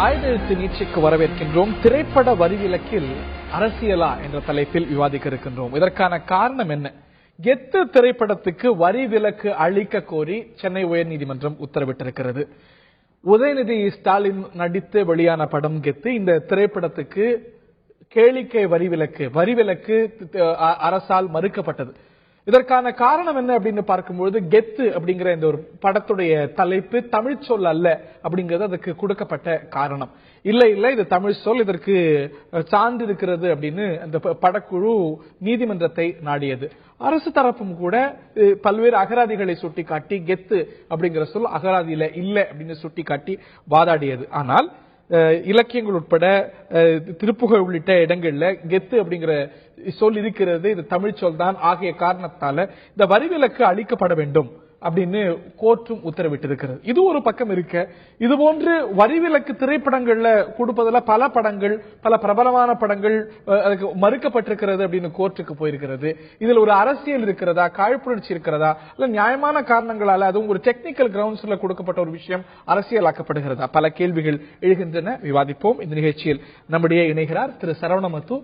ஆயுதெழுத்து நீட்சிக்கு வரவேற்கின்றோம். திரைப்பட வரிவிலக்கில் அரசியலா என்ற தலைப்பில் விவாதிக்க இருக்கின்றோம். இதற்கான காரணம் என்ன? கெத்து திரைப்படத்துக்கு வரி விலக்கு அளிக்க கோரி சென்னை உயர்நீதிமன்றம் உத்தரவிட்டிருக்கிறது. உதயநிதி ஸ்டாலின் நடித்து வெளியான படம் கெத்து. இந்த திரைப்படத்துக்கு கேளிக்கை வரி விலக்கு அரசால் மறுக்கப்பட்டது. இதற்கான காரணம் என்ன அப்படின்னு பார்க்கும்போது, கெத்து அப்படிங்கிற இந்த ஒரு படத்துடைய தலைப்பு தமிழ் சொல் அல்ல அப்படிங்கிறது அதுக்கு கொடுக்கப்பட்ட காரணம். இல்ல இது தமிழ் சொல், இதற்கு சான்று இருக்கிறது அப்படின்னு அந்த படக்குழு நீதிமன்றத்தை நாடியது. அரசு தரப்பும் கூட பல்வேறு அகராதிகளை சுட்டிக்காட்டி கெத்து அப்படிங்கிற சொல் அகராதியில இல்ல அப்படின்னு சுட்டிக்காட்டி வாதாடியது. ஆனால் இலக்கியங்கள் உட்பட திருப்புகழ் உள்ளிட்ட இடங்கள்ல கெத்து அப்படிங்கிற சொல் இருக்கிறது, இது தமிழ் சொல் தான் ஆகிய காரணத்தால இந்த வரிவிலக்கு அளிக்கப்பட வேண்டும் அப்படின்னு கோர்ட்டும் உத்தரவிட்டிருக்கிறது. இது ஒரு பக்கம் இருக்க, இது போன்று வரிவிலக்கு திரைப்படங்கள்ல கொடுப்பதில் பல படங்கள், பல பிரபலமான படங்கள் அதுக்கு மறுக்கப்பட்டிருக்கிறது அப்படின்னு கோர்ட்டுக்கு போயிருக்கிறது. இதுல ஒரு அரசியல் இருக்கிறதா, காழ்ப்புணர்ச்சி இருக்கிறதா, இல்ல நியாயமான காரணங்களால அதுவும் ஒரு டெக்னிக்கல் கிரவுண்ட்ஸ்ல கொடுக்கப்பட்ட ஒரு விஷயம் அரசியலாக்கப்படுகிறதா? பல கேள்விகள் எழுகின்றன. விவாதிப்போம். இந்த நிகழ்ச்சியில் நம்முடைய இணைகிறார் திரு சரவணமுத்து,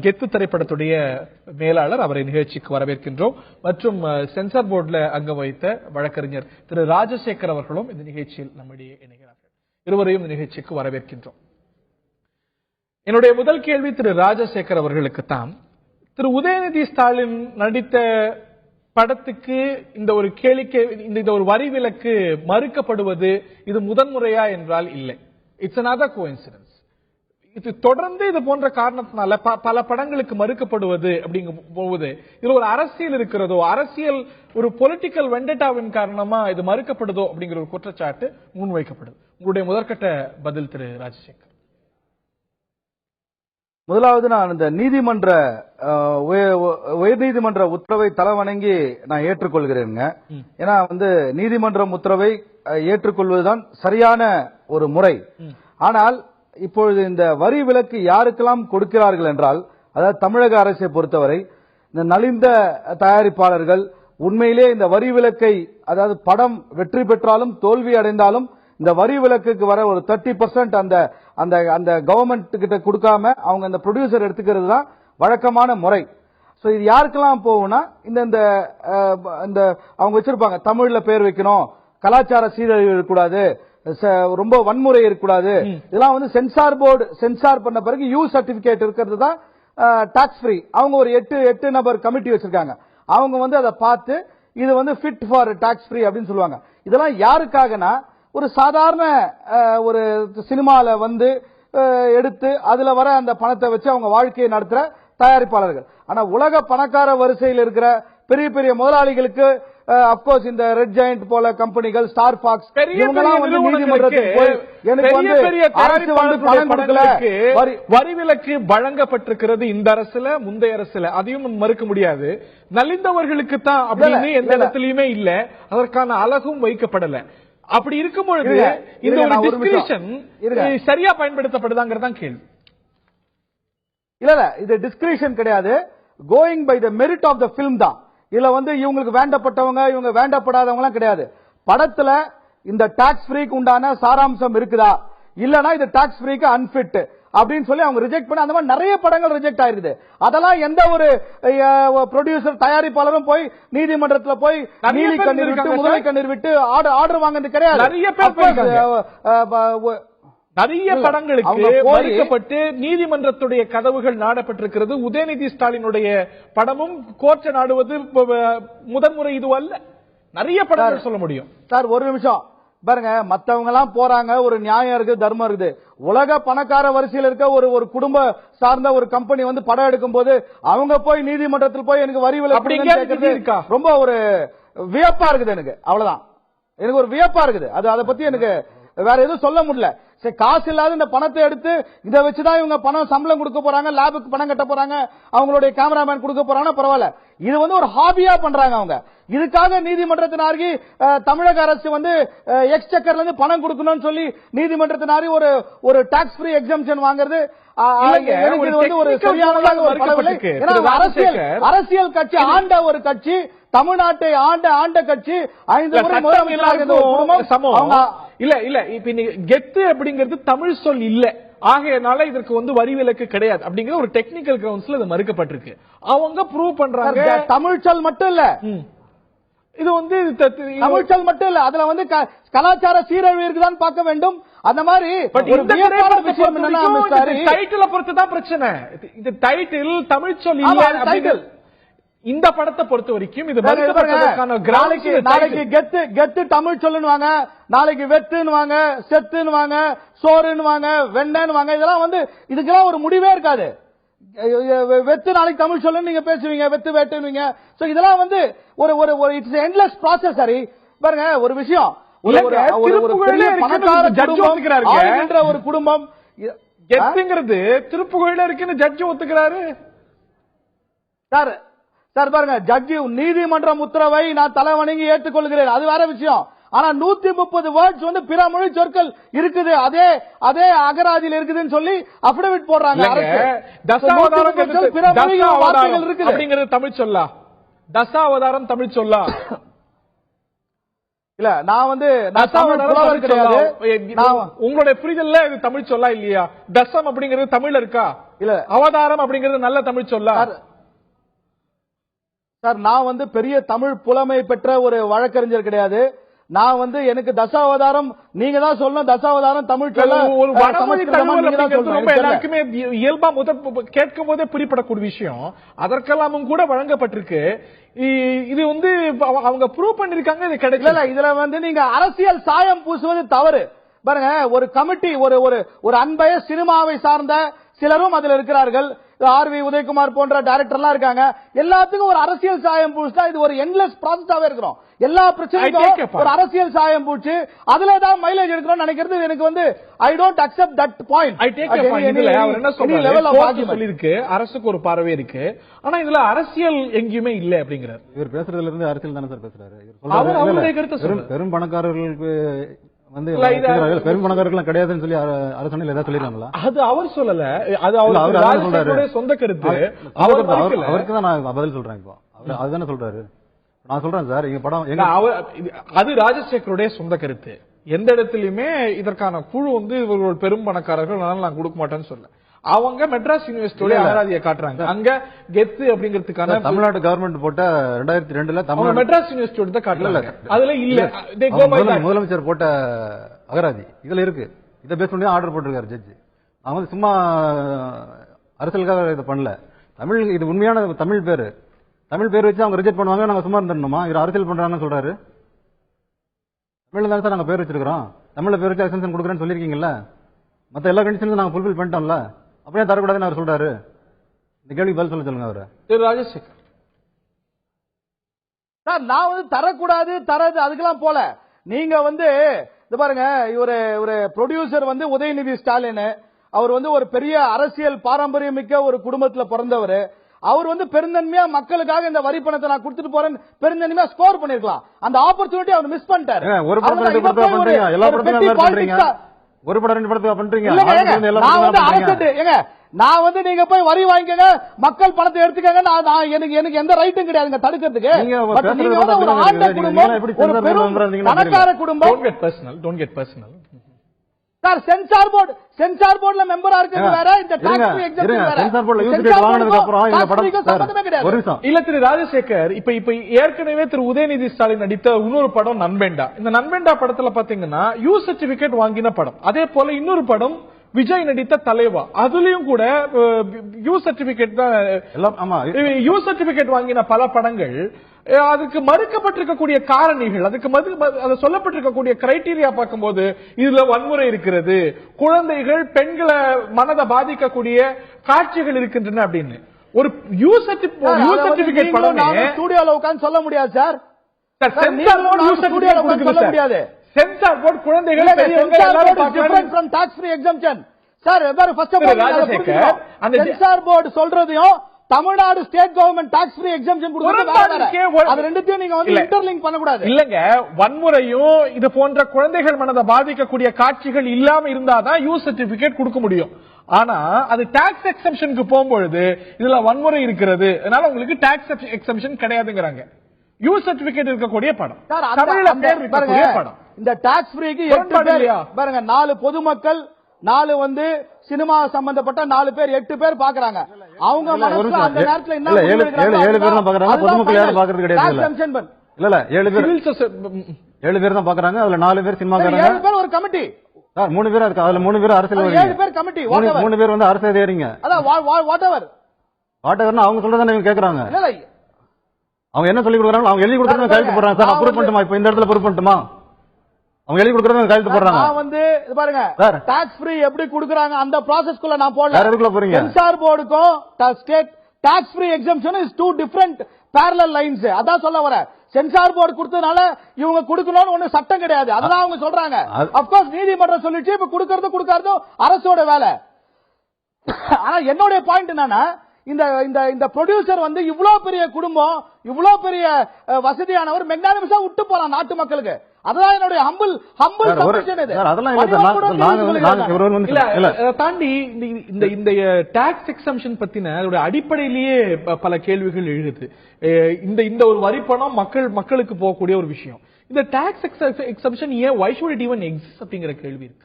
கெத்து திரைப்படத்துடைய மேலாளர். அவரை நிகழ்ச்சிக்கு வரவேற்கின்றோம். மற்றும் சென்சார் போர்டுல அங்கம் வைத்த வழக்கறிஞர் திரு ராஜசேகர் அவர்களும் இந்த நிகழ்ச்சியில் நம்முடைய இணைகிறார்கள். இருவரையும் இந்த நிகழ்ச்சிக்கு வரவேற்கின்றோம். என்னுடைய முதல் கேள்வி திரு ராஜசேகர் அவர்களுக்கு தான். திரு உதயநிதி ஸ்டாலின் நடித்த படத்துக்கு இந்த ஒரு கேளிக்கை, இந்த ஒரு வரி விலக்கு மறுக்கப்படுவது இது முதன்முறையா என்றால் இல்லை. It's another coincidence. இது தொடர்ந்து இது போன்ற காரணத்தினால பல படங்களுக்கு மறுக்கப்படுவது அப்படிங்கும் போது இது ஒரு அரசியல் இருக்கிறதோ, அரசியல் ஒரு பொலிட்டிக்கல் வெண்டட்டாவின் காரணமா இது மறுக்கப்படுதோ அப்படிங்கிற ஒரு குற்றச்சாட்டு முன்வைக்கப்படுது. உங்களுடைய முதற்கட்ட பதில் திரு ராஜசேகர். முதலாவது, நான் இந்த உயர்நீதிமன்ற உத்தரவை தலைவணங்கி நான் ஏற்றுக்கொள்கிறேங்க. ஏன்னா நீதிமன்றம் உத்தரவை ஏற்றுக்கொள்வதுதான் சரியான ஒரு முறை. ஆனால் இப்பொழுது இந்த வரி விலக்கு யாருக்கெல்லாம் கொடுக்கிறார்கள் என்றால், அதாவது தமிழக அரசை பொறுத்தவரை இந்த நலிந்த தயாரிப்பாளர்கள் உண்மையிலே இந்த வரி விலக்கை, அதாவது படம் வெற்றி பெற்றாலும் தோல்வி அடைந்தாலும் இந்த வரி விலக்குக்கு வர ஒரு 30% அந்த கவர்மெண்ட் கிட்ட கொடுக்காம அவங்க அந்த ப்ரொடியூசர் எடுத்துக்கிறது தான் வழக்கமான முறை. சோ இது யாருக்கெல்லாம் போகும்னா, இந்த அவங்க வச்சிருப்பாங்க, தமிழ்ல பேர் வைக்கணும், கலாச்சார சீரழிவு இருக்கக்கூடாது, ரொம்ப வன்முறை இருக்கக்கூடாது, இதெல்லாம் சென்சார் போர்டு சென்சார் பண்ண பிறகு யூ சர்டிபிகேட் இருக்கிறது தான் டாக்ஸ் ஃப்ரீ. அவங்க ஒரு 8 நபர் கமிட்டி வச்சிருக்காங்க. அவங்க அதை பார்த்து இது ஃபிட் ஃபார் டாக்ஸ் ஃப்ரீ அப்படின்னு சொல்லுவாங்க. இதெல்லாம் யாருக்காகனா, ஒரு சாதாரண ஒரு சினிமால எடுத்து அதுல வர அந்த பணத்தை வச்சு அவங்க வாழ்க்கையை நடத்துற தயாரிப்பாளர்கள். ஆனா உலக பணக்கார வரிசையில் இருக்கிற பெரிய பெரிய முதலாளிகளுக்கு அப்கோர்ஸ் இந்த ரெட் ஜெயண்ட் போல கம்பெனிகள், ஸ்டார் பாக்ஸ், வரி விலக்கு வழங்கப்பட்டிருக்கிறது இந்த அரசுல, முந்தைய அரசுல. அதையும் மறுக்க முடியாது. நலிந்தவர்களுக்கு தான் அப்படின்னு எந்த இடத்துலயுமே இல்ல, அதற்கான அழகும் வைக்கப்படல. அப்படி இருக்கும் பொழுது இந்த ஒரு டிஸ்கிரிஷன் சரியா பயன்படுத்தப்படுதாங்கிறதான் கேள்வி. இல்ல, இது டிஸ்கிரிஷன் கிடையாது. Going by the merit of the film தான். இதுல இவங்களுக்கு வேண்டப்பட்டவங்க, இவங்க வேண்டப்படாதவங்க கிடையாது. படத்துல இந்த டாக்ஸ் ஃப்ரீக்கு உண்டான சாராம்சம் இருக்குதா, இல்லனா இது டாக்ஸ் ஃப்ரீக்கு அன்பிட் அப்படின்னு சொல்லி அவங்க ரிஜெக்ட் பண்ணி, அந்த மாதிரி நிறைய படங்கள் ரிஜெக்ட் ஆயிருக்குது. அதெல்லாம் எந்த ஒரு ப்ரொடியூசர் தயாரிப்பாளரும் போய் நீதிமன்றத்தில் போய் நீலி கண்ணீர் விட்டு முதலை கண்ணீர் விட்டு ஆர்டர் வாங்கினது கிடையாது. நிறைய படங்களுக்கு மறுக்கப்பட்டு நீதிமன்றத்துடைய கதவுகள் நாடப்பட்டிருக்கிறது. உதயநிதி ஸ்டாலினுடைய படமும் கோர்ட்டை நாடுவது முதன்முறை இது அல்ல. நிறைய படங்கள் சொல்ல முடியும். சார் ஒரு நிமிஷம் பாருங்க, மத்தவங்க எல்லாம் போறாங்க, ஒரு நியாயம் இருக்கு, தர்மம் இருக்குது. உலக பணக்கார வரிசையில் இருக்க ஒரு குடும்ப சார்ந்த ஒரு கம்பெனி படம் எடுக்கும் போது அவங்க போய் நீதிமன்றத்தில் போய் எனக்கு வரி விலக்கு ரொம்ப ஒரு வியப்பா இருக்குது. எனக்கு அவ்வளவுதான், எனக்கு ஒரு வியப்பா இருக்குது. அதை பத்தி எனக்கு வேற எதுவும் சொல்ல முடியல. காசு இல்லாத இந்த பணத்தை எடுத்து இதை வச்சுதான் இவங்க பணம் சம்பளம் கொடுக்க போறாங்க, லேபுக்கு பணம் கட்ட போறாங்க, அவங்களுடைய கேமராமேன் கொடுக்க போறாங்க, பரவாயில்ல. இது ஒரு ஹாபியா பண்றாங்க அவங்க. இதுக்காக நீதிமன்றத்தினாரி தமிழக அரசு எக்ஸ்செக்கர்ல இருந்து பணம் கொடுக்கணும்னு சொல்லி நீதிமன்றத்தினாரி ஒரு டாக்ஸ் ஃப்ரீ எக்ஸம்ஷன் வாங்குறது ஒரு சரியான அரசியல் கட்சி ஆண்ட ஒரு கட்சி, தமிழ்நாட்டை ஆண்ட கட்சி, 5 முறை முதலமைச்சராக இல்ல இல்ல இப்ப நீங்க கெத்து அப்படிங்கிறது தமிழ் சொல் இல்ல, ஆகையனால இதற்கு வந்து வரி விலக்கு கிடையாது அப்படிங்கிற ஒரு டெக்னிக்கல் கிரவுண்ட்ஸ்ல இது மறுக்கப்பட்டிருக்கு. அவங்க ப்ரூவ் பண்றாங்க தமிழ் சொல் மட்டும் இல்ல, இது வந்து தமிழ் சொல் மட்டும் இல்ல, அதுல வந்து கலாச்சார சீரழிவு இருக்குதான் பார்க்க வேண்டும். அந்த மாதிரி டைட்டில பொறுத்து தான் பிரச்சனை. இந்த டைட்டில் தமிழ் சொல் இல்ல. இந்த படத்தை பொறுத்த வரைக்கும் இது நாளைக்கு கெத்து கெத்து தமிழ் சொல்லுவாங்க, நாளைக்கு வெத்துன்னு செத்துன்னு சோறுன்னு வெண்ணன்னு இதெல்லாம் வந்து இதுக்கெல்லாம் ஒரு முடிவே இருக்காது. வெத்து நாளைக்கு தமிழ் சொல்லுன்னு நீங்க பேசுவீங்க, வெத்து வேட்டுவீங்க. சோ இதெல்லாம் வந்து ஒரு ஒரு இட்ஸ் எண்ட்லெஸ் ப்ராசஸ். சரி பாருங்க, ஒரு விஷயம், ஒரு குடும்பம் கெத்துங்கிறது திருப்புகழில இருக்குன்னு ஜட்ஜ் ஒத்துக்கிறாரு. சார் சார் பாருங்க, ஜட்ஜி நீதிமன்றம் உத்தரவை நான் தலை வணங்கி ஏற்றுக்கொள்கிறேன், அது வேற விஷயம். ஆனா 130 வேர்ட்ஸ் வந்து பிற மொழி சொற்கள் இருக்குது, அதே அதே அகராதியில் இருக்குதுன்னு சொல்லி அபிடவிட் போடுறாங்க. அப்படிங்கிறது தமிழ் சொல்லா? தசாவதாரம் தமிழ் சொல்லா? இல்ல நான் வந்து கிடையாது. உங்களுடைய புரிதல்ல இது தமிழ் சொல்லா இல்லையா? தசம் அப்படிங்கிறது தமிழ்ல இருக்கா? இல்ல அவதாரம் அப்படிங்கிறது நல்ல தமிழ் சொல்லா? சார் நான் வந்து பெரிய தமிழ் புலமை பெற்ற ஒரு வழக்கறிஞர் கிடையாது. நான் வந்து எனக்கு தசாவதாரம் நீங்க தான் சொல்லணும், தசாவதாரம் தமிழ் சொல்ல எல்லாருக்குமே இயல்பா கேட்கும் போதே புரியப்படக்கூடிய விஷயம். அதற்கெல்லாமும் கூட வழங்கப்பட்டிருக்கு. இது வந்து அவங்க ப்ரூவ் பண்ணிருக்காங்க, இது கிடைக்கல. இதுல வந்து நீங்க அரசியல் சாயம் பூசுவது தவறு. பாருங்க, ஒரு கமிட்டி, ஒரு அன்பய சினிமாவை சார்ந்த சிலரும் அதுல இருக்கிறார்கள். ஆர்வி உதயகுமார் போன்ற டைரக்டர்லாம் இருக்காங்க. எல்லாத்துக்கும் ஒரு அரசியல் சாயம் பூசினா இது ஒரு எண்ட்லெஸ் ப்ராசஸாவே இருக்கிறோம். எல்லா பிரச்சனைக்கும் ஒரு அரசியல் சாயம் பூச்சு அதுல தான் மைலேஜ் எடுக்கணும்னு நினைக்கிறது எனக்கு வந்து I don't accept that point. I take a point. இதுல அவர் என்ன சொல்றாரு, சொல்லிருக்கு அரசுக்கு ஒரு பார்வை இருக்கு, ஆனா இதுல அரசியல் எங்கேயுமே இல்ல அப்படிங்கிறார். இவர் பேசுறதுல இருந்து அரசியல் தானே சார் பேசுறாரு. அவருடைய கருத்து பெரும் பணக்காரர்களுக்கு வந்து பெரும் பணக்காரர்கள் கிடையாதுன்னு சொல்லி அரசாணையில் ஏதாவது சொல்லிருக்காங்களா? அது அவர் சொல்லல, அது அவர் சொந்த கருத்து. அவருக்கு தான் நான் பதில் சொல்றேன். இப்போ அதுதானே சொல்றாரு. நான் சொல்றேன் சார், இங்க படம் அது ராஜசேகருடைய சொந்த கருத்து. எந்த இடத்துலயுமே இதற்கான குழு வந்து இவர்கள் பெரும் பணக்காரர்கள், அதனால நான் கொடுக்க மாட்டேன்னு சொல்ல. அவங்க மெட்ராஸ் யூனிவர்சிட்டியோட அகராதியை காட்டுறாங்க. அங்க கெத்து அப்படிங்கிறதுக்கான தமிழ்நாடு கவர்மெண்ட் போட்ட 2002 தமிழ் மெட்ராஸ் யூனிவர்சிட்டியோட தான் காட்டுறாங்க. அதுல இல்ல முதலமைச்சர் போட்ட அகராதி இதுல இருக்கு. இதை பேஸ் பண்ணி ஆர்டர் போட்டிருக்காரு ஜட்ஜி. அவங்க வந்து சும்மா அரசியலுக்காக இதை பண்ணல. தமிழ் இது உண்மையான தமிழ் பேரு. தமிழ் பேர் வச்சு அவங்க ரிஜெக்ட் பண்ணுவாங்க, நாங்க சும்மா இருந்துடணுமா? இவர் அரசியல் பண்றாங்கன்னு சொல்றாரு. தமிழ்ல தான் சார் நாங்க பேர் வச்சிருக்கிறோம். தமிழ்ல பேர் வச்சு எக்ஸ்டென்ஷன் கொடுக்குறேன்னு சொல்லிருக்கீங்கல்ல. மத்த எல்லா கண்டிஷனும் நாங்க ஃபுல்ஃபில் பண்ணிட்டோம்ல, அப்படியே தரக்கூடாதுன்னு அவர் சொல்றாரு. இந்த கேள்விக்கு பதில் சொல்லுங்க அவரு. ராஜசேகர் சார், நான் வந்து தரக்கூடாது தரது அதுக்கெல்லாம் போல. நீங்க வந்து இது பாருங்க, ஒரு ப்ரொடியூசர் வந்து உதயநிதி ஸ்டாலின், அவர் வந்து ஒரு பெரிய அரசியல் பாரம்பரியம் மிக்க ஒரு குடும்பத்துல பிறந்தவர். அவர் வந்து பெருந்தன்மையா மக்களுக்காக இந்த வரி பணத்தை நான் கொடுத்துட்டு போறேன்னு பெருந்தன்மையா ஸ்கோர் பண்ணிருக்கலாம். அந்த ஆப்பர்ச்சுனிட்டி அவர் மிஸ் பண்ணிட்டாரு. ஒரு படம் ரெண்டு படத்தை பண்றீங்க, எல்லா படத்தையும் பண்றீங்க. ஒரு படம் ரெண்டு படத்தை பண்றீங்க. நான் வந்து நீங்க போய் வரி வாங்கிக்கங்க, மக்கள் பணத்தை எடுத்துக்கங்க, எனக்கு எந்த ரைட்டும் கிடையாதுங்க தடுக்கிறதுக்கு. ஒரு ஆண்ட குடும்பம், ஒரு பெரும் பணக்கார குடும்பம். சார் சென்சார் போர்டுல மெம்பரா இருக்கிறது வேற, இந்த டாக்ஸ் ஃப்ரீ எக்ஸம்ஷன் வேற. சென்சார் போர்டுல யூனிட் வாங்குனதுக்கு அப்புறம் இந்த படம் ஒரு நிமிஷம் இல்ல திரு ராஜசேகர், இப்ப ஏற்கனவே திரு உதயநிதி ஸ்டாலின் நடித்த இன்னொரு படம் நண்பேண்டா. இந்த நண்பேண்டா படத்துல பாத்தீங்கன்னா யூ சர்டிபிகேட் வாங்கின படம். அதே போல இன்னொரு படம் விஜய் நடித்த தலைவா, அதுலயும் கூட யூ சர்டிபிகேட் தான். யூ சர்டிபிகேட் வாங்கின பல படங்கள் அதுக்கு மறுக்கப்பட்டிருக்கக்கூடிய காரணிகள், அதுக்கு சொல்லப்பட்டிருக்கக்கூடிய கிரைடீரியா பார்க்கும்போது இதுல வன்முறை இருக்கிறது, குழந்தைகள் பெண்களை மனதை பாதிக்கக்கூடிய காட்சிகள் இருக்கின்றன அப்படின்னு ஒரு யூ சர்டிபிகேட் படம் ஸ்டுடியோல உட்கார்ந்து சொல்ல முடியாது சார். சொல்ல முடியாது. சென்சார் போர்டு குழந்தைகள் சென்சார் போர்டு சொல்றதையும் Tamil Nadu state government tax free exemption கொடுக்கிறது ரெண்டுத்தையும் நீங்க வந்து இன்டர்லிங்க் பண்ணக்கூடாது. இல்லங்க, வன்முறையும் இது போன்ற குழந்தைகள் மனதை பாதிக்கக்கூடிய காட்சிகள் இல்லாம இருந்தாதான் யூ சர்டிபிகேட் கொடுக்க முடியும். ஆனா அது டாக்ஸ் எக்ஸம்ஷனுக்கு போகும்பொழுது இதுல வன்முறை இருக்கிறது, அதனால உங்களுக்கு டாக்ஸ் எக்ஸம்ஷன் கிடையாதுங்கிறாங்க. யூ சர்டிபிகேட் இருக்கக்கூடிய படம், தமிழ்ல பேர் இருக்கக்கூடிய படம். இந்த டாக்ஸ் ஃப்ரீக்கு 8 பேர் பாருங்க, 4 பொதுமக்கள், 4 வந்து சினிமா சம்பந்தப்பட்ட 4 பேர், 8 பேர் பாக்குறாங்க. அவங்க மனசுல அந்த நேரத்துல என்ன 7 பேர் தான் பாக்குறாங்க. பொதுமக்கள் யாரும் பாக்குறது கிடையாது. இல்ல 7 பேர் தான் பாக்குறாங்க. அதுல 4 பேர் சினிமாக்காரங்க, 7 பேர் ஒரு கமிட்டி சார். 3 பேர் இருக்கு. அதுல 3 பேர் அரசியல், 7 பேர் கமிட்டி, 3 பேர் வந்து அரசியல் ஏறிங்க. அதான் வாட் எவர் அவங்க சொல்றதானே இவங்க கேக்குறாங்க. இல்ல அவங்க என்ன சொல்லி கொடுக்குறாங்க, அவங்க எழுதி கொடுக்கறத கையெழுத்து போடுறாங்க. சார் அப்ரூவ் பண்ணட்டுமா, இப்ப இந்த இடத்துல அப்ரூவ் பண்ணட்டுமா? அவங்க எழுதி கொடுக்கறத கையெழுத்து போடுறாங்க. நான் வந்து இது பாருங்க, டாக்ஸ் ஃப்ரீ எப்படி கொடுக்கறாங்க அந்த process குள்ள நான் போடல. வேற எதுக்குள்ள போறீங்க? சென்சார் போர்டுக்கும் state tax free exemption is 2 different parallel lines. அதான் சொல்ல வரேன். சென்சார் போர்டு கொடுத்ததுனால இவங்க கொடுக்கணும்னு ஒண்ணு சட்டம் கிடையாது. அதெல்லாம் அவங்க சொல்றாங்க. ஆஃப் கோர்ஸ் நீதிமன்றம் சொல்லிச்சு, இப்ப கொடுக்கறது அரசோட வேலை. ஆனா என்னோட பாயிண்ட் என்னன்னா, இந்த இந்த இந்த ப்ரொடியூசர் வந்து இவ்வளவு பெரிய குடும்பம், இவ்வளவு பெரிய வசதியானவர் மெக்னானிமஸா விட்டு போறான் நாட்டு மக்களுக்கு. அதான் என்னுடைய ஹம்பிள் சப்மிஷன். இது அதெல்லாம் இல்ல தாண்டி இந்த டாக்ஸ் எக்ஸம்ஷன் பத்தின அதோட அடிப்படையிலேயே பல கேள்விகள் எழுது. இந்த ஒரு வரி பணம் மக்களுக்கு போகக்கூடிய ஒரு விஷயம். இந்த டாக்ஸ் எக்ஸம்ஷன் ஏன் why should it even exist அப்படிங்கிற கேள்வி இருக்கு.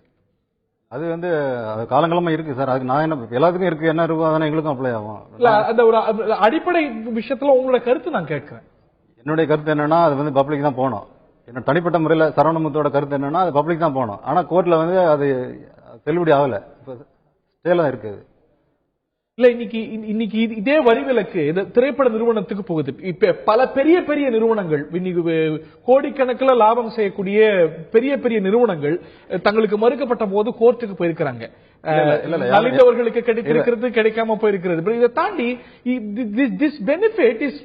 அது வந்து காலங்காலமா இருக்கு சார். அதுக்கு நான் என்ன, எல்லாத்துக்கும் இருக்கு, என்ன இருக்கும் அதனால எங்களுக்கும் அப்ளை ஆகும். இல்ல அந்த ஒரு அடிப்படை விஷயத்துல உங்களோட கருத்து நான் கேட்கிறேன். என்னுடைய கருத்து என்னன்னா, அது வந்து பப்ளிக் தான் போகணும். என்ன தனிப்பட்ட முறையில் சரவணமுத்தோட கருத்து என்னன்னா, அது பப்ளிக் தான் போகணும். ஆனா கோர்ட்ல வந்து அது செல்லுபடி ஆகல, ஸ்டேல இருக்குது. இல்ல இன்னைக்கு இதே வரி விலக்கு திரைப்பட நிறுவனத்துக்கு போகுது. இப்ப பல பெரிய நிறுவனங்கள், இன்னைக்கு கோடிக்கணக்கில் லாபம் செய்யக்கூடிய பெரிய நிறுவனங்கள் தங்களுக்கு மறுக்கப்பட்ட போது கோர்ட்டுக்கு போயிருக்கிறாங்க. நலிந்தவர்களுக்கு கிடைத்திருக்கிறது, கிடைக்காம போயிருக்கிறது. இதை தாண்டி திஸ் பெனிஃபிட் இஸ்,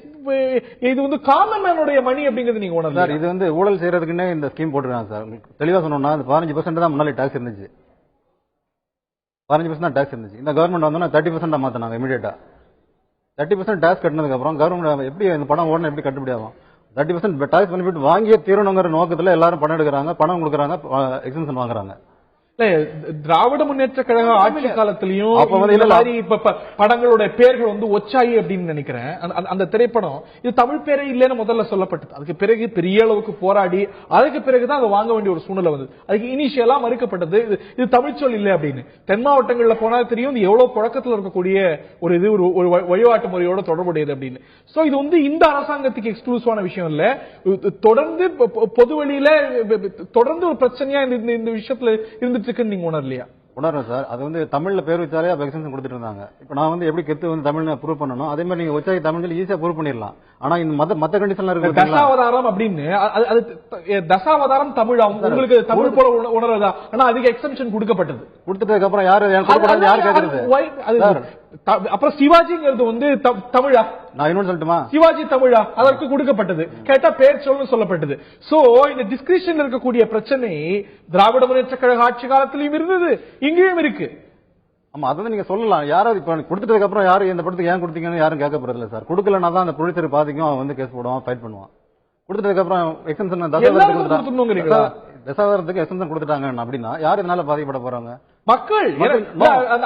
இது வந்து காமன் மேனுடைய மணி அப்படிங்கிறது நீங்க உணர்ந்து சார். இது வந்து ஊழல் செய்யறதுக்குன்னே இந்த ஸ்கீம் போட்டுருக்காங்க சார். தெளிவா சொன்னோம்னா 15% தான் முன்னாடி டாக்ஸ் இருந்துச்சு. 15% தான் டாக்ஸ் இருந்துச்சு. இந்த கவர்மெண்ட் வந்து 30% மாத்தினாங்க இமீடியட்டா. 30% டாக்ஸ் கட்டினதுக்கு அப்புறம் கவர்மெண்ட் எப்படி இந்த படம் ஓடணும், எப்படி கட்டுப்படி ஆகும்? 30% டாக்ஸ் பெனிஃபிட் வாங்கிய தீரணுங்கிற நோக்கத்துல எல்லாரும் பணம் எடுக்கிறாங்க, பணம் கொடுக்கறாங்க, எக்ஸம்ஷன் வாங்குறாங்க. திராவிட முன்னேற்ற கழக ஆட்சி காலத்திலையும் இப்ப படங்களுடைய பேர்கள் வந்து ஒச்சாயி அப்படின்னு நினைக்கிறேன். அந்த திரைப்படம் இது தமிழ் பேரே இல்லைன்னு முதல்ல சொல்லப்பட்டது. அதுக்கு பிறகு பெரிய அளவுக்கு போராடி அதுக்கு பிறகுதான் அதை வாங்க வேண்டிய ஒரு சூழ்நிலை வந்தது. அதுக்கு இனிஷியலா மறுக்கப்பட்டது, இது தமிழ் சொல் இல்லை அப்படின்னு. தென் மாவட்டங்கள்ல போனா தெரியும் எவ்வளவு புழக்கத்தில் இருக்கக்கூடிய ஒரு இது, ஒரு வழிபாட்டு முறையோட தொடர்புடையது அப்படின்னு. சோ இது வந்து இந்த அரசாங்கத்துக்கு எக்ஸ்க்ளூசிவான விஷயம் இல்ல. தொடர்ந்து பொது வழியில தொடர்ந்து ஒரு பிரச்சனையா இந்த விஷயத்துல இருந்து நீங்க உணரலையா? உணர்றேன் சார். அது வந்து தமிழ்ல பேர் வச்சாலே எக்ஸம்ஷன் கொடுத்துட்டு இருந்தாங்க. இப்ப நான் வந்து எப்படி கெத்து வந்து தமிழ்ல ப்ரூவ் பண்ணணும், அதே மாதிரி நீங்க ஒச்சாய் தமிழ் ஈஸியா ப்ரூவ் பண்ணிடலாம். ஆனா இந்த மத்த கண்டிஷன்ல இருக்கு தசாவதாரம் அப்படின்னு, அது தசாவதாரம் தமிழ் உங்களுக்கு தமிழ் போல உணர்றதா? ஆனா அதுக்கு எக்ஸம்ஷன் கொடுக்கப்பட்டது. கொடுத்ததுக்கு அப்புறம் யாரு கேக்குறது? அப்புறம் சிவாஜிங்கிறது வந்து தமிழா? நான் இன்னொன்னு சொல்லட்டுமா? சிவாஜி தமிழா? அதற்கு கொடுக்கப்பட்டது. கேட்டா பேர் சொல்லு சொல்லப்பட்டது. சோ இந்த டிஸ்கிரிப்ஷன் இருக்கக்கூடிய பிரச்சனை திராவிட முன்னேற்ற கழக ஆட்சி காலத்திலும் இருந்தது, இங்கேயும் இருக்கு. ஆமா, அதான் நீங்க சொல்லலாம். யாராவது இப்ப கொடுத்ததுக்கு அப்புறம் யாரும் இந்த படத்துக்கு ஏன் கொடுத்தீங்கன்னு யாரும் கேட்க போறது இல்ல சார். கொடுக்கலன்னா தான் அந்த ப்ரொடியூசர் பாதிக்கும், அவன் வந்து கேஸ் போடுவான், ஃபைட் பண்ணுவான். கொடுத்ததுக்கு அப்புறம் எக்ஸம்ஷன் தசாவதாரத்துக்கு எக்ஸம்ஷன் கொடுத்துட்டாங்க அப்படின்னா யார் இதனால பாதிக்கப்பட போறாங்க? மக்கள்.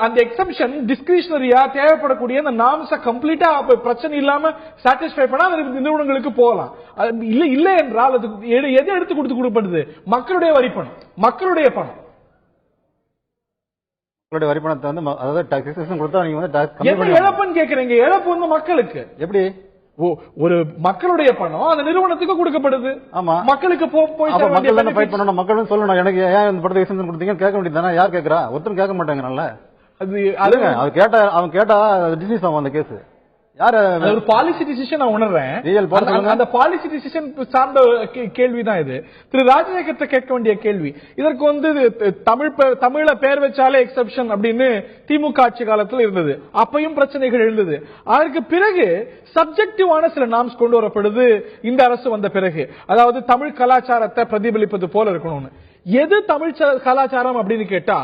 அந்த எக்ஸம்ஷன் டிஸ்கிரிஷனரியா தேவைப்படக்கூடிய அந்த நாம்ஸ கம்ப்ளீட்டா பிரச்சனை இல்லாம சாட்டிஸ்ஃபை பண்ணா நிறுவனங்களுக்கு போகலாம். இல்ல என்றால் அது எது எடுத்து கொடுக்கப்படுது? மக்களுடைய வரிப்பணம், மக்களுடைய பணம். மக்களுடைய வரிப்பணத்தை வந்து அதாவது டாக்ஸேஷன் கொடுத்தா நீங்க வந்து டாக்ஸ் கம்மி பண்ணி இழப்புன்னு கேக்குறீங்க. இழப்பு வந்து மக்களுக்கு எப்படி? ஒரு மக்களுடைய பணம் அந்த நிறுவனத்துக்கு கொடுக்கப்படுது. ஆமா, மக்களுக்கு போய் மக்கள் தானே ஃபைட் பண்ணணும். மக்களும் சொல்லணும் எனக்கு ஏன் இந்த படத்தை எக்ஸ்டென்ஷன் கொடுத்தீங்கன்னு கேட்க வேண்டியது தானே. யார் கேட்கறா? ஒருத்தரும் கேட்க மாட்டாங்க. நல்ல அது கேட்டா அவன் கேட்டா டிசீஸ் ஆகும் அந்த கேஸ். யாரு ஒரு பாலிசி டிசிஷன் நான் உணர்றேன். அந்த பாலிசி டிசிஷன் சார்ந்த கேள்விதான் இது. திரு ராஜசேகரத்தை கேட்க வேண்டிய கேள்வி. இதற்கு வந்து தமிழ்ல பேர் வச்சாலே எக்ஸப்ஷன் அப்படின்னு திமுக ஆட்சி காலத்தில் இருந்தது. அப்பயும் பிரச்சனைகள் எழுந்தது. அதற்கு பிறகு சப்ஜெக்டிவான சில நாம்ஸ் கொண்டு வரப்படுது இந்த அரசு வந்த பிறகு. அதாவது தமிழ் கலாச்சாரத்தை பிரதிபலிப்பது போல இருக்கணும்னு. எது தமிழ் கலாச்சாரம் அப்படின்னு கேட்டா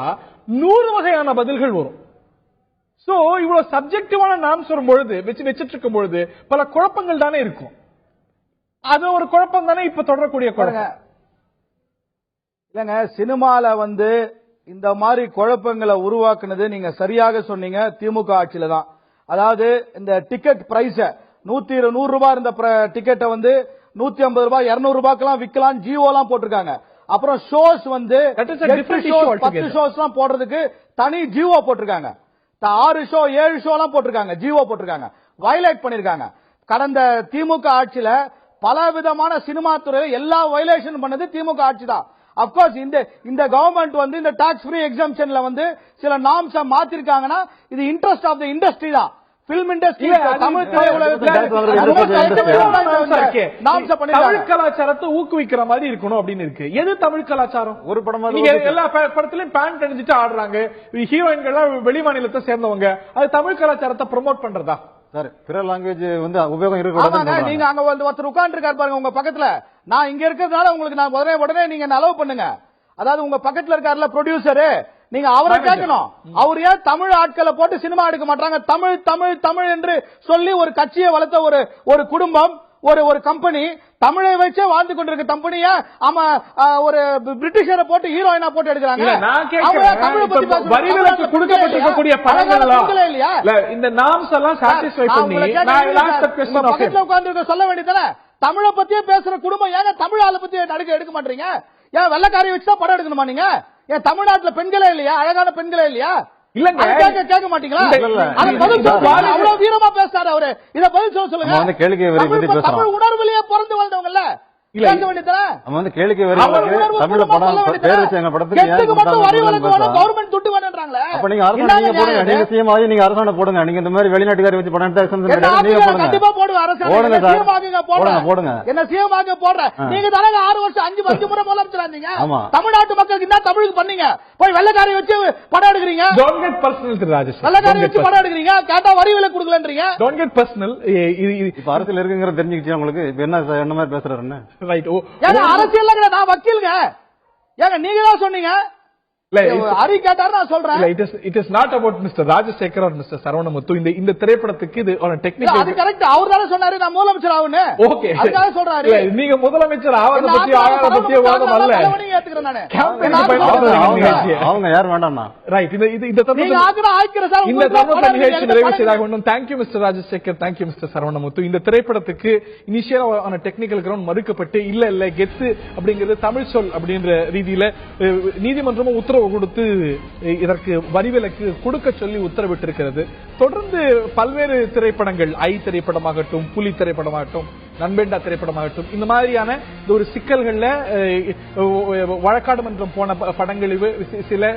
100 வகையான பதில்கள் வரும். சோ இவ்வளவு சப்ஜெக்டிவான நாம்ஸ் வரும் பொழுது வச்சிட்டு இருக்கும் பொழுது பல குழப்பங்கள் தானே இருக்கும். அது ஒரு குழப்பம் தானே இப்ப தொடரக்கூடிய குழப்பம். இல்லங்க, சினிமால வந்து இந்த மாதிரி குழப்பங்களை உருவாக்குனது நீங்க சரியாக சொன்னீங்க, திமுக ஆட்சியில தான். அதாவது இந்த டிக்கெட் பிரைஸ் 100 ரூபாய் இருந்த டிக்கெட்டை வந்து 150 ரூபாய் 200 ரூபாய்க்கெல்லாம் விற்கலாம் ஜிஓ எல்லாம் போட்டிருக்காங்க. அப்புறம் ஷோஸ் வந்து That is a different issue altogether. 10 shows எல்லாம் போடுறதுக்கு தனி ஜிஓ போட்டிருக்காங்க. 6 ஷோ 7 ஷோ எல்லாம் போட்டிருக்காங்க, ஜிஓ போட்டிருக்காங்க, வயலேட் பண்ணிருக்காங்க. கடந்த திமுக ஆட்சியில பல விதமான சினிமா துறையில எல்லா வயலேஷன் பண்ணது திமுக ஆட்சி தான். அப்கோர்ஸ் இந்த கவர்மெண்ட் வந்து இந்த டாக்ஸ் ஃப்ரீ எக்ஸம்ஷன்ல வந்து சில நார்ம்ஸ் மாத்திருக்காங்கன்னா இது இன்ட்ரெஸ்ட் ஆஃப் த இண்டஸ்ட்ரி தான். பிலிம் இண்டஸ்ட்ரி தமிழ் தமிழ் கலாச்சாரத்தை ஊக்குவிக்கிற மாதிரி இருக்கணும் அப்படின்னு இருக்கு. எது தமிழ் கலாச்சாரம்? ஒரு படமா எல்லா படத்திலயும் பேண்ட் அணிஞ்சிட்டு ஆடுறாங்க, ஹீரோயின்கள் வெளி மாநிலத்தை சேர்ந்தவங்க, அது தமிழ் கலாச்சாரத்தை ப்ரமோட் பண்றதா? சார் பிற லாங்குவேஜ் வந்து உபயோகம் இருக்கு. நீங்க அங்க வந்து ஒருத்தர் உட்கார்ந்து இருக்காரு பாருங்க உங்க பக்கத்துல, நான் இங்க இருக்கிறதுனால உங்களுக்கு நான் உடனே நீங்க அலோவ் பண்ணுங்க. அதாவது உங்க பக்கத்துல இருக்காருல ப்ரொடியூசரு, நீங்க அவரை கேட்கணும், அவர் ஏன் தமிழ் ஆட்களை போட்டு சினிமா எடுக்க மாட்டாங்க? தமிழ் தமிழ் தமிழ் என்று சொல்லி ஒரு கட்சியை வளர்த்த ஒரு குடும்பம், ஒரு கம்பெனி, தமிழை வச்சே வாழ்ந்து கொண்டிருக்க கம்பெனியா ஆமா ஒரு பிரிட்டிஷரை போட்டு ஹீரோயினா போட்டு எடுக்கிறாங்க. இந்த நாம்ஸ் எல்லாம் சாட்டிஸ்ஃபை பண்ணி சொல்ல வேண்டியதானே? தமிழை பத்தியே பேசுற குடும்பம் ஏங்க தமிழ் ஆளை பத்தி எடுக்க மாட்டீங்க? ஏன் வெள்ளக்காரி வச்சுதான் படம் எடுக்கணுமா நீங்க? ஏன் தமிழ்நாட்டுல பெண்களே இல்லையா? அழகான பெண்களே இல்லையா? இல்லங்க கேட்க மாட்டீங்களா? அவ்வளவு வீரமா பேசுறாரு அவரு. இத பதில் சொல்லுங்க. தமிழ் உணர்வுலயே பிறந்து வந்தவங்கல்ல, அரசாணை போடுங்க. நீங்க இந்த மாதிரி வெளிநாட்டுக்காரி வச்சு படம் கண்டிப்பா போடுங்க. என்ன சிஎமாக போடுற நீங்க தானே 6 வருஷம் 5 முறை முதலமைச்சரா இருந்தீங்க. தமிழ்நாட்டு மக்களுக்கு என்ன தமிழுக்கு பண்ணீங்க? போய் வெள்ளக்காரி வச்சு படம் எடுக்கிறீங்க, வெள்ளக்காரி வச்சு படம் எடுக்கிறீங்க, கேட்டா வரி விலை கொடுக்கலன்றீங்க. அரசியல் இருக்குங்கிற தெரிஞ்சுக்கிச்சு உங்களுக்கு. என்ன மாதிரி பேசுறாருன்னு அரசியல் நான் வக்கீலுங்க. ஏங்க நீங்க தான் சொன்னீங்க. ஹரி கேட்டாரு நான் சொல்றேன். It is not about mister Rajasekar or mister Saravanamuthu. இந்த திரைப்படத்துக்கு இது ஒரு டெக்னிக்கல். அது கரெக்ட். அவர் தான சொன்னாரு நான் முதலமைச்சர் ஆவன்னு. ஓகே, அதுக்காக சொல்றாரு. நீங்க முதலமைச்சர் ஆவத பத்தி ஆகாத பத்தி வாதம் அல்ல. ஏத்துக்கிறேன் நானு. அவங்க யார் வேண்டாம்னா ரைட். இந்த நீங்க ஆக்குற ஆய்க்கிற சார் இந்த தருணத்தை நிகழ்ச்சி நிறைவு செய்தாக வேண்டும். Thank you mister Rajasekar, thank you mister Saravanamuthu. இந்த திரைப்படத்துக்கு இனிஷியலான டெக்னிக்கல் கிரவுண்ட் மறுக்கப்பட்டு இல்ல கெத்து அப்படிங்கிறது தமிழ் சொல் அப்படின்ற ரீதியில நீதிமன்றமும் உத்தரவு கொடுத்து இதற்கு வரிவிலக்கு கொடுக்க சொல்லி உத்தரவிட்டிருக்கிறது. தொடர்ந்து பல்வேறு திரைப்படங்கள், ஐ திரைப்படமாகட்டும், புலி திரைப்படமாகட்டும், நண்பேண்டா திரைப்படமாகட்டும், இந்த மாதிரியான ஒரு சிக்கல்கள்ல வழக்காடு மன்றம் போன படங்கள் சில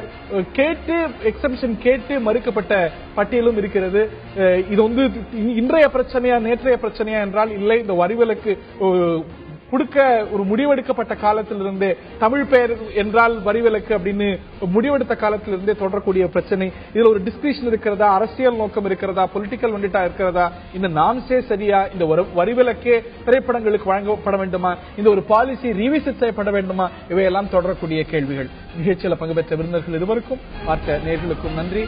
கேட்டு எக்ஸம்ஷன் கேட்டு மறுக்கப்பட்ட பட்டியலும் இருக்கிறது. இது வந்து இன்றைய பிரச்சனையா நேற்றைய பிரச்சனையா என்றால் இல்லை. இந்த வரிவிலக்கு கொடுக்க ஒரு முடிவெடுக்கப்பட்ட காலத்திலிருந்தே தமிழ் பெயர் என்றால் வரிவிலக்கு அப்படின்னு முடிவெடுத்த காலத்திலிருந்தே தொடரக்கூடிய பிரச்சனை. இதுல ஒரு டிஸ்கிரிஷன் இருக்கிறதா, அரசியல் நோக்கம் இருக்கிறதா, பொலிட்டிக்கல் வண்டிட்டா இருக்கிறதா, இந்த நாம்ஸே சரியா, இந்த வரிவிலக்கே திரைப்படங்களுக்கு வழங்கப்பட வேண்டுமா, இந்த ஒரு பாலிசி ரீவிசிட் செய்யப்பட வேண்டுமா, இவையெல்லாம் தொடரக்கூடிய கேள்விகள். நிகழ்ச்சியில் பங்கு பெற்ற விருந்தினர்கள் இதுவரைக்கும் பார்த்த நேயர்களுக்கும் நன்றி.